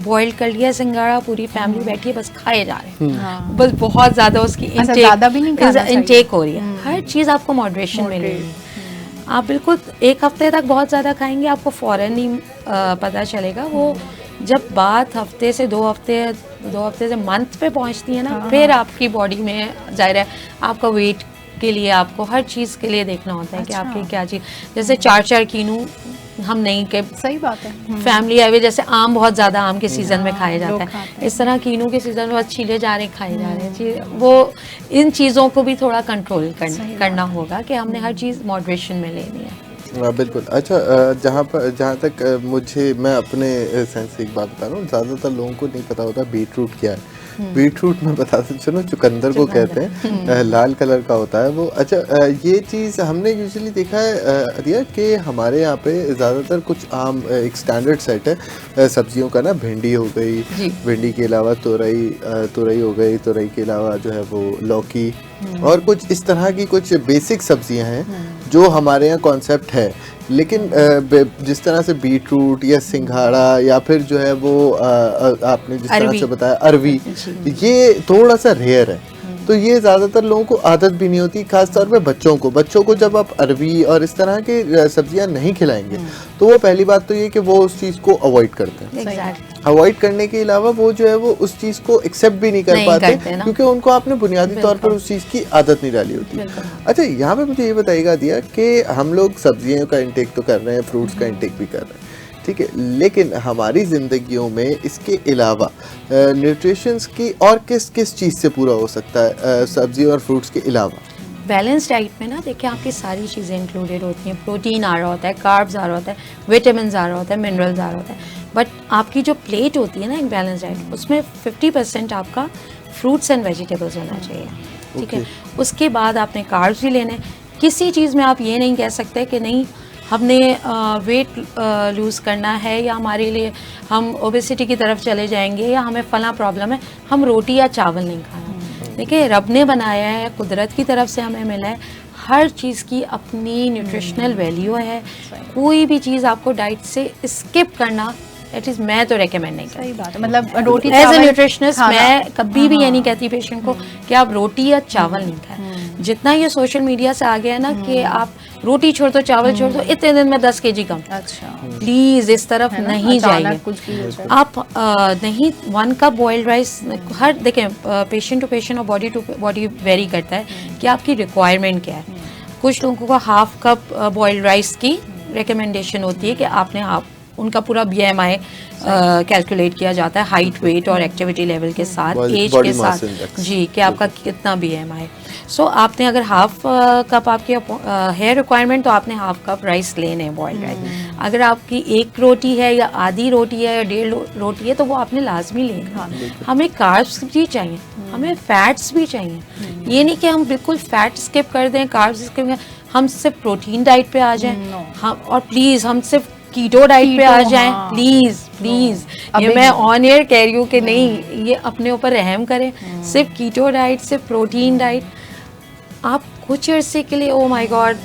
बॉईल कर लिया सिंघाड़ा, पूरी फैमिली बैठी है, बस खाए जा रहे हैं, बस बहुत ज़्यादा उसकी इनटेक हो रही है। हर चीज़ आपको मॉडरेशन में लेनी है। आप बिल्कुल एक हफ्ते तक बहुत ज़्यादा खाएंगे, आपको फ़ौरन नहीं पता चलेगा। वो जब बात हफ्ते से 2 हफ्ते से मंथ पे पहुंचती है ना, फिर आपकी बॉडी में जाहिर है आपका वेट के लिए, आपको हर चीज़ के लिए देखना होता है कि आपकी क्या चीज़, जैसे 4 कीनू हम नहीं के, सही बात है, फैमिली है, जैसे आम बहुत ज़्यादा आम के सीज़न में खाया जाता है, इस तरह कीनू के सीज़न में बस छीले जा रहे खाए जा रहे हैं। वो इन चीज़ों को भी थोड़ा कंट्रोल करना होगा कि हमने हर चीज़ मॉडरेशन में लेनी है। बिल्कुल। अच्छा, जहाँ तक मैं अपने सेंस से एक बात बता रहा हूँ, ज़्यादातर लोगों को नहीं पता होता बीटरूट क्या है। बीटरूट मैं बताता चलो, चुकंदर को कहते हैं, लाल कलर का होता है वो। अच्छा, ये चीज़ हमने यूजुअली देखा है दिया कि हमारे यहाँ पे ज़्यादातर कुछ आम एक स्टैंडर्ड सेट है सब्जियों का ना, भिंडी हो गई, भिंडी के अलावा तुरई हो गई, तुरई के अलावा जो है वो लौकी, और कुछ इस तरह की कुछ बेसिक सब्जियां हैं जो हमारे यहाँ कॉन्सेप्ट है। लेकिन जिस तरह से बीटरूट या सिंघाड़ा या फिर जो है वो आपने जिस तरह से बताया अरवी, ये थोड़ा सा रेयर है। तो ये ज़्यादातर लोगों को आदत भी नहीं होती, खासतौर पे बच्चों को जब आप अरवी और इस तरह के सब्जियां नहीं खिलाएंगे तो वो पहली बात तो ये कि वो उस चीज़ को अवॉइड करते हैं। अवॉइड करने के अलावा वो जो है वो उस चीज़ को एक्सेप्ट भी नहीं कर पाते क्योंकि उनको आपने बुनियादी तौर पर उस चीज़ की आदत नहीं डाली होती। अच्छा, यहाँ पे मुझे ये बताइएगा दिया कि हम लोग सब्जियों का इंटेक तो कर रहे हैं, फ्रूट्स का इंटेक भी कर रहे हैं, ठीक है, लेकिन हमारी ज़िंदगियों में इसके अलावा न्यूट्रिशंस की और किस किस चीज़ से पूरा हो सकता है सब्जी और फ्रूट्स के अलावा? बैलेंस डाइट में ना देखिए आपकी सारी चीज़ें इंक्लूडेड होती हैं। प्रोटीन आ रहा होता है, कार्ब्स आ रहा होता है, विटामिन आ रहा होता है, मिनरल्स आ रहा होता है, बट आपकी जो प्लेट होती है ना एक बैलेंस डाइट, उसमें 50% आपका फ्रूट्स एंड वेजिटेबल्स होना चाहिए, ठीक है। उसके बाद आपने कार्ब्स भी लेने। किसी चीज़ में आप ये नहीं कह सकते कि नहीं हमने वेट लूज़ करना है या हमारे लिए हम ओबेसिटी की तरफ चले जाएंगे या हमें फला प्रॉब्लम है, हम रोटी या चावल नहीं खाना। देखिए, रब ने बनाया है, कुदरत की तरफ से हमें मिला है, हर चीज़ की अपनी न्यूट्रिशनल वैल्यू है। कोई भी चीज़ आपको डाइट से स्किप करना एटलीस्ट मैं तो रेकमेंड नहीं करती। सही बात है, मतलब रोटी एज ए न्यूट्रिशनिस्ट मैं कभी भी ये नहीं कहती पेशेंट को कि आप रोटी या चावल नहीं खाएं। जितना ये सोशल मीडिया से आ गया है ना कि आप रोटी छोड़ दो, चावल छोड़ दो, इतने दिन में 10 kg कम। अच्छा, प्लीज इस तरफ नहीं जाइए आप। नहीं, 1 कप बॉइल्ड राइस, हर देखें पेशेंट टू पेशेंट और बॉडी टू बॉडी वेरी करता है कि आपकी रिक्वायरमेंट क्या है। कुछ लोगों को 1/2 कप बॉइल्ड राइस की रिकमेंडेशन होती है कि आपने उनका पूरा BMI कैलकुलेट किया जाता है हाइट, वेट और एक्टिविटी लेवल के साथ, एज के साथ, जी, कि आपका कितना BMI। सो आपने अगर 1/2 कप आपकी है रिक्वायरमेंट तो आपने 1/2 कप राइस लेने बॉइल्ड राइस। अगर आपकी 1 रोटी है या आधी रोटी है या 1.5 रोटी है तो वो आपने लाजमी लेना। हमें कार्ब्स भी चाहिए, हमें फैट्स भी चाहिए। ये नहीं कि हम बिल्कुल फैट स्किप कर दें, कार्ब्स स्किप करें, हम सिर्फ प्रोटीन डाइट पे आ जाएं। हम और प्लीज़ हम सिर्फ कीटो डाइट पे आ जाएं, प्लीज। ये मैं ऑन एयर कह रही हूँ कि नहीं, ये अपने ऊपर रहम करें। सिर्फ कीटो डाइट, सिर्फ प्रोटीन डाइट, आप कुछ अर्से के लिए oh my God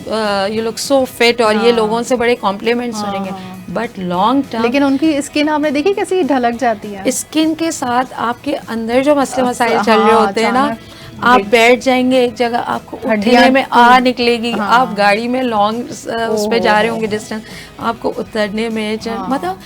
you look so fit और ये लोगों से बड़े कॉम्प्लीमेंट्स सुनेंगे, बट लॉन्ग टर्म लेकिन उनकी स्किन आपने देखी कैसी ढलक जाती है। स्किन के साथ आपके अंदर जो मसले मसाइल चल रहे होते हैं ना, आप बैठ जाएंगे एक जगह, आपको उठने में निकलेगी। आप गाड़ी में लॉन्ग उस पे जा रहे होंगे डिस्टेंस, आपको उतरने में मतलब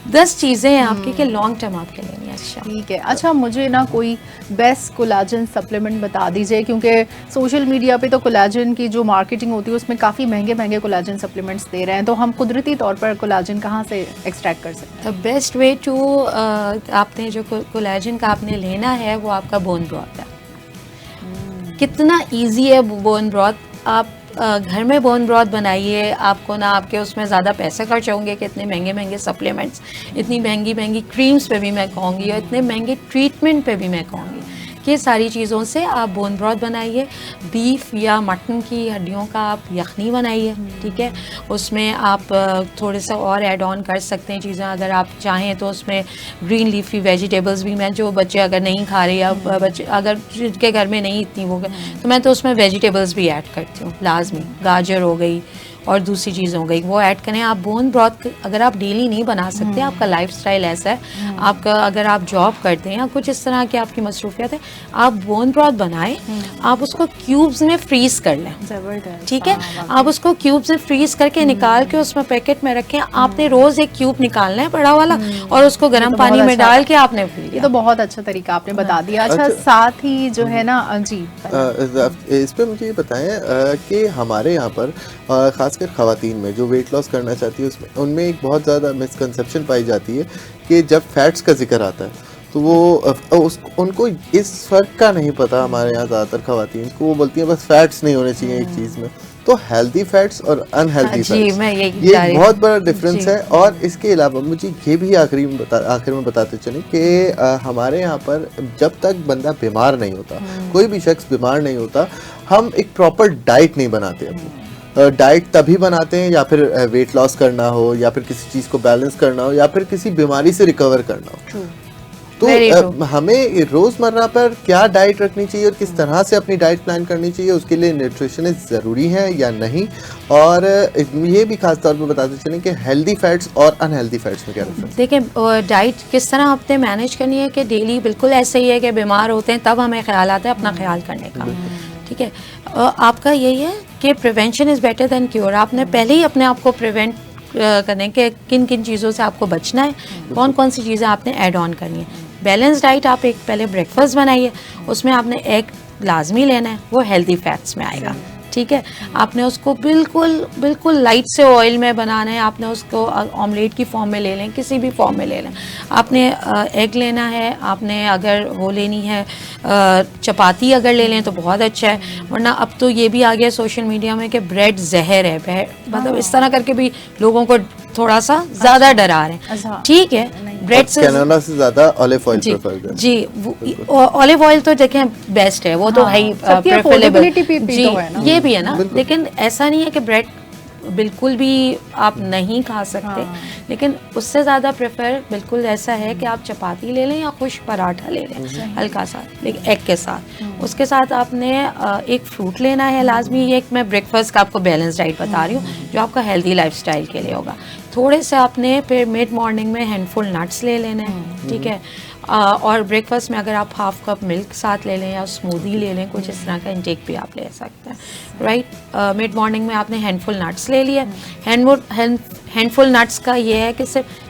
10 चीज़ें हैं आपकी कि लॉन्ग टर्म आपके लिए नहीं अच्छा। ठीक है। अच्छा, मुझे ना कोई बेस्ट कोलाजन सप्लीमेंट बता दीजिए, क्योंकि सोशल मीडिया पे तो कोलाजन की जो मार्केटिंग होती है उसमें काफ़ी महंगे महंगे कोलाजन सप्लीमेंट्स दे रहे हैं, तो हम कुदरती तौर पर कोलाजन कहाँ से एक्सट्रैक्ट कर सकते हैं? द बेस्ट वे टू आपने जो कोलाजन का आपने लेना है वो आपका बोन ब्रॉथ है। कितना इजी है बोन ब्रॉथ। आप घर में बोन ब्रॉथ बनाइए, आपको ना आपके उसमें ज़्यादा पैसे खर्च होंगे कि इतने महंगे महंगे सप्लीमेंट्स, इतनी महंगी महंगी क्रीम्स पे भी मैं कहूँगी, और इतने महंगे ट्रीटमेंट पे भी मैं कहूँगी कि सारी चीज़ों से आप बोन ब्रॉथ बनाइए। बीफ या मटन की हड्डियों का आप यखनी बनाइए, ठीक है। उसमें आप थोड़े सा और ऐड ऑन कर सकते हैं चीज़ें अगर आप चाहें तो। उसमें ग्रीन लीफी वेजिटेबल्स भी, मैं जो बच्चे अगर नहीं खा रहे या बच्चे अगर जिनके घर में नहीं इतनी वो तो मैं तो उसमें वेजिटेबल्स भी ऐड करती हूँ लाजमी। गाजर हो गई और दूसरी चीज़ हो गई, वो ऐड करें आप। बोन ब्रॉथ अगर आप डेली नहीं बना सकते, आपका लाइफस्टाइल ऐसा है, आपका अगर आप जॉब करते हैं या कुछ इस तरह की आपकी मसरूफियत है, आप बोन ब्रॉथ बनाएं, आप उसको क्यूब्स में फ्रीज कर लें, ज़बरदस्त। ठीक है। आप उसको क्यूब्स में फ्रीज करके निकाल के उसमें पैकेट में रखें। आपने रोज़ एक क्यूब निकालना है बड़ा वाला और उसको गर्म पानी में डाल के आपने पी ये लिया। तो बहुत अच्छा तरीका आपने बता दिया। अच्छा, साथ ही जो है ना जी, इस पे मुझे ये बताएं कि हमारे यहाँ पर खासकर ख़वातीन में जो वेट लॉस करना चाहती है उसमें उनमें एक बहुत ज़्यादा मिसकंसेप्शन पाई जाती है कि जब फैट्स का जिक्र आता है तो वो उनको इस फ़र्क का नहीं पता। हमारे यहाँ ज़्यादातर ख़वातीन को वो बोलती हैं बस फैट्स नहीं होने चाहिए एक चीज़ में। तो हेल्दी फैट्स और अनहेल्दी फैट्स, ये एक बहुत बड़ा डिफरेंस है। और इसके अलावा मुझे ये भी आखिर में बताते चलें कि हमारे यहाँ पर जब तक बंदा बीमार नहीं होता, कोई भी शख्स बीमार नहीं होता, हम एक प्रॉपर डाइट नहीं बनाते अपनी। डाइट तभी बनाते हैं या फिर वेट लॉस करना हो, या फिर किसी चीज़ को बैलेंस करना हो, या फिर किसी बीमारी से रिकवर करना हो। तो हमें रोज़मर्रा पर क्या डाइट रखनी चाहिए और किस तरह से अपनी डाइट प्लान करनी चाहिए, उसके लिए न्यूट्रिशनिस्ट ज़रूरी है या नहीं। और ये भी खास तौर पर बताते चलें कि हेल्दी फैट्स और अनहेल्दी फैट्स में क्या डिफरेंस। देखिए, डाइट किस तरह आपने मैनेज करनी है कि डेली बिल्कुल ऐसे ही है कि बीमार होते हैं तब हमें ख्याल आता है अपना ख्याल करने का, ठीक है। आपका यही है कि prevention is better than cure. आपने पहले ही अपने आप को प्रिवेंट करने के किन किन चीज़ों से आपको बचना है, कौन कौन सी चीज़ें आपने ऐड ऑन करनी है। बैलेंस डाइट, आप एक पहले ब्रेकफास्ट बनाइए, उसमें आपने एग लाजमी लेना है, वो हेल्दी फैट्स में आएगा, ठीक है। आपने उसको बिल्कुल बिल्कुल लाइट से ऑयल में बनाना है। आपने उसको ऑमलेट की फॉर्म में ले लें, किसी भी फॉर्म में ले लें। आपने एग लेना है, आपने अगर वो लेनी है चपाती अगर ले लें तो बहुत अच्छा है, वरना अब तो ये भी आ गया सोशल मीडिया में कि ब्रेड जहर है, मतलब इस तरह करके भी लोगों को थोड़ा सा ज़्यादा डरा रहे हैं, ठीक है। ब्रेड से ज़्यादा ऑलिव ऑयल प्रेफर करें जी, ऑलिव ऑयल तो देखें बेस्ट है, वो तो है ही प्रेफरेबल जी, ये भी है ना। लेकिन ऐसा नहीं है कि ब्रेड बिल्कुल भी आप नहीं खा सकते, लेकिन उससे ज़्यादा प्रेफर बिल्कुल ऐसा है कि आप चपाती ले लें या खुश्क पराठा ले लें हल्का सा, लेकिन एग के साथ। उसके साथ आपने एक फ्रूट लेना है लाजमी। ये एक मैं ब्रेकफास्ट का आपको बैलेंस डाइट बता रही हूँ जो आपका हेल्दी लाइफस्टाइल के लिए होगा। थोड़े से आपने फिर मिड मॉर्निंग में हैंडफुल नट्स ले लेने हैं, ठीक है। और ब्रेकफास्ट में अगर आप हाफ कप मिल्क साथ ले लें या स्मूदी ले लें, कुछ इस तरह का इंटेक भी आप ले सकते हैं, राइट। मिड मॉर्निंग में आपने हैंडफुल नट्स ले लिया। हैंडफुल नट्स का ये है कि सिर्फ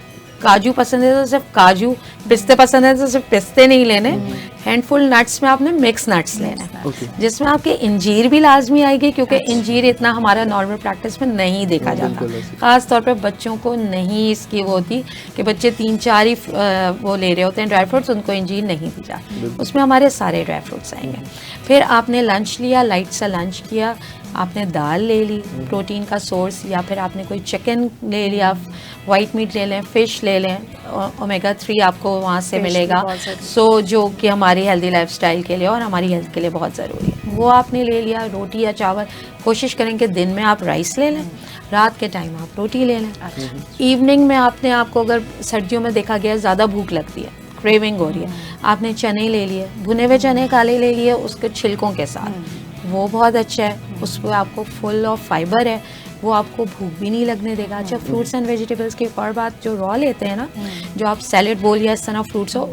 काजू पसंद है तो सिर्फ काजू, पिस्ते पसंद है तो सिर्फ पिस्ते नहीं लेने। हैंडफुल नट्स में आपने मिक्स नट्स लेना है, जिसमें आपके इंजीर भी लाजमी आएगी, क्योंकि इंजीर इतना हमारा नॉर्मल प्रैक्टिस में नहीं देखा जाता। ख़ास तौर पे बच्चों को नहीं इसकी वो होती कि बच्चे 3-4 ही वो ले रहे होते हैं ड्राई फ्रूट्स, उनको इंजीर नहीं दी जाती। उसमें हमारे सारे ड्राई फ्रूट्स आएंगे। फिर आपने लंच लिया, लाइट सा लंच किया, आपने दाल ले ली प्रोटीन का सोर्स, या फिर आपने कोई चिकन ले लिया, वाइट मीट ले लें, फ़िश ले लें, ओमेगा 3 आपको वहाँ से मिलेगा, सो जो कि हमारी हेल्दी लाइफस्टाइल के लिए और हमारी हेल्थ के लिए बहुत ज़रूरी है। वो आपने ले लिया। रोटी या चावल, कोशिश करें कि दिन में आप राइस ले लें, रात के टाइम आप रोटी ले लें। इवनिंग में आपने आपको अगर सर्दियों में देखा गया ज़्यादा भूख लगती है, क्रेविंग हो रही है, आपने चने ले लिए, भुने हुए चने काले ले लिए उसके छिलकों के साथ, वो बहुत अच्छा है, उसमें आपको फुल ऑफ फाइबर है, वो आपको भूख भी नहीं लगने देगा। जब फ्रूट्स एंड वेजिटेबल्स की एक और बात, जो रॉ लेते हैं ना, जो आप सैलेड बोल या इस तरह फ्रूट्स हो,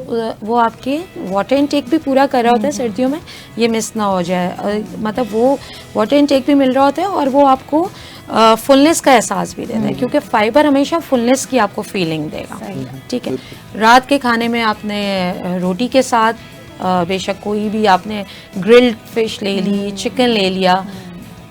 वो आपके वाटर इनटेक भी पूरा कर रहा होता है सर्दियों में, ये मिस ना हो जाए। मतलब वो वाटर इनटेक भी मिल रहा होता है और वो आपको फुलनेस का एहसास भी देता है, क्योंकि फाइबर हमेशा फुलनेस की आपको फीलिंग देगा। ठीक है, रात के खाने में आपने रोटी के साथ बेशक कोई भी आपने ग्रिल्ड फिश ले ली, चिकन ले लिया,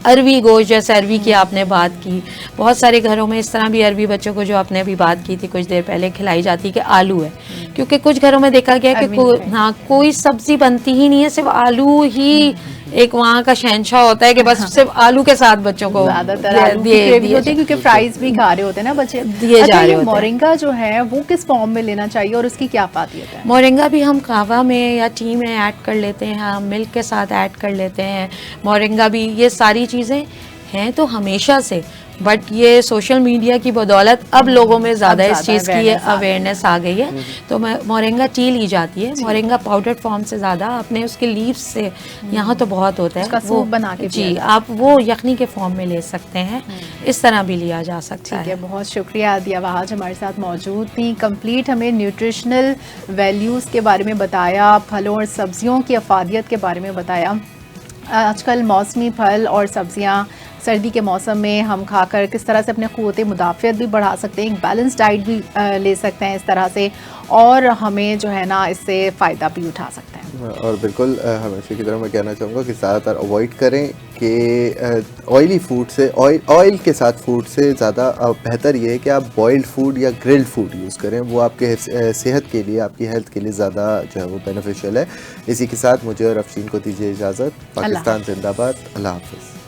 अरवी गोश्त, जैसे अरवी की आपने बात की, बहुत सारे घरों में इस तरह भी अरवी बच्चों को, जो आपने अभी बात की थी कुछ देर पहले, खिलाई जाती है कि आलू है, क्योंकि कुछ घरों में देखा गया कि हाँ कोई सब्जी बनती ही नहीं है, सिर्फ आलू ही एक वहाँ का शहंशाह होता है कि बस सिर्फ आलू के साथ बच्चों को ज्यादातर आलू की क्रेविंग होती है, क्योंकि फ्राइज भी खा रहे होते हैं ना बच्चे, दिए जा रहे होते हैं। मोरिंगा जो है वो किस फॉर्म में लेना चाहिए और उसकी क्या फायदियत है? मोरिंगा भी हम कहवा में या टी में ऐड कर लेते हैं, हम मिल्क के साथ ऐड कर लेते हैं। मोरिंगा भी, ये सारी चीज़ें हैं तो हमेशा से, बट ये सोशल मीडिया की बदौलत अब लोगों में ज़्यादा इस चीज़ की अवेयरनेस आ गई है, तो मोरिंगा टी ली जाती है। मोरिंगा पाउडर फॉर्म से ज़्यादा अपने उसके लीव्स से, यहाँ तो बहुत होता है वो बना के, जी आप वो यखनी के फॉर्म में ले सकते हैं, इस तरह भी लिया जा सकता है। ठीक है, बहुत शुक्रिया आदिया वहाज हमारे साथ मौजूद थी। कंप्लीट हमें न्यूट्रिशनल वैल्यूज़ के बारे में बताया, फलों और सब्जियों की अफादियत के बारे में बताया। आजकल मौसमी फल और सब्जियां सर्दी के मौसम में हम खाकर किस तरह से अपने क़ुव्वत मुदाफ़ियत भी बढ़ा सकते हैं, एक बैलेंस डाइट भी ले सकते हैं इस तरह से, और हमें जो है ना इससे फ़ायदा भी उठा सकते हैं। और बिल्कुल हमेशा की तरह मैं कहना चाहूँगा कि ज़्यादातर अवॉइड करें कि ऑयली फूड से, ऑयल के साथ फूड से ज़्यादा बेहतर ये है कि आप बॉइल्ड फूड या ग्रिल्ड फूड यूज़ करें, वो आपके सेहत के लिए, आपकी हेल्थ के लिए ज़्यादा जो है वो बेनिफिशियल है। इसी के साथ मुझे और अफशीन को दीजिए इजाज़त। पाकिस्तान जिंदाबाद, अल्लाह हाफ़िज़।